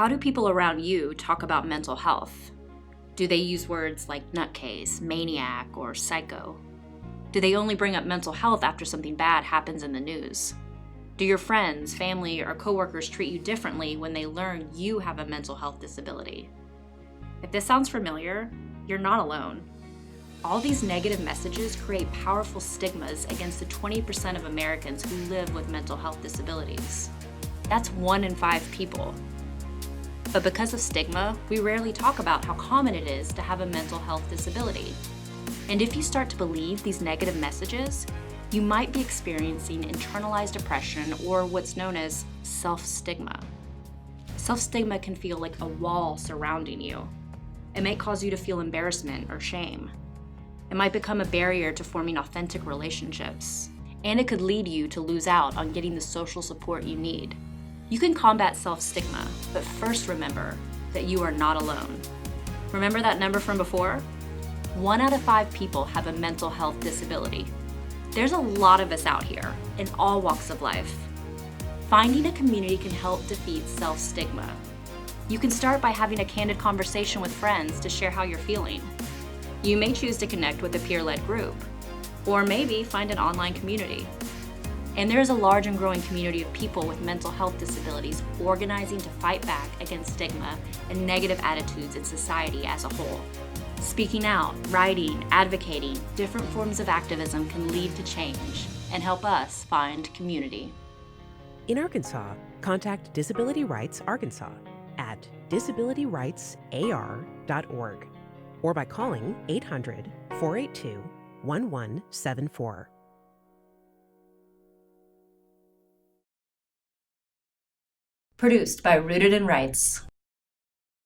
How do people around you talk about mental health? Do they use words like nutcase, maniac, or psycho? Do they only bring up mental health after something bad happens in the news? Do your friends, family, or coworkers treat you differently when they learn you have a mental health disability? If this sounds familiar, you're not alone. All these negative messages create powerful stigmas against the 20% of Americans who live with mental health disabilities. That's 1 in 5 people. But because of stigma, we rarely talk about how common it is to have a mental health disability. And if you start to believe these negative messages, you might be experiencing internalized depression or what's known as self-stigma. Self-stigma can feel like a wall surrounding you. It might cause you to feel embarrassment or shame. It might become a barrier to forming authentic relationships, and it could lead you to lose out on getting the social support you need. You can combat self-stigma, but first remember that you are not alone. Remember that number from before? 1 out of 5 people have a mental health disability. There's a lot of us out here in all walks of life. Finding a community can help defeat self-stigma. You can start by having a candid conversation with friends to share how you're feeling. You may choose to connect with a peer-led group, or maybe find an online community. And there is a large and growing community of people with mental health disabilities organizing to fight back against stigma and negative attitudes in society as a whole. Speaking out, writing, advocating, different forms of activism can lead to change and help us find community. In Arkansas, contact Disability Rights Arkansas at disabilityrightsar.org or by calling 800-482-1174. Produced by Rooted in Rights.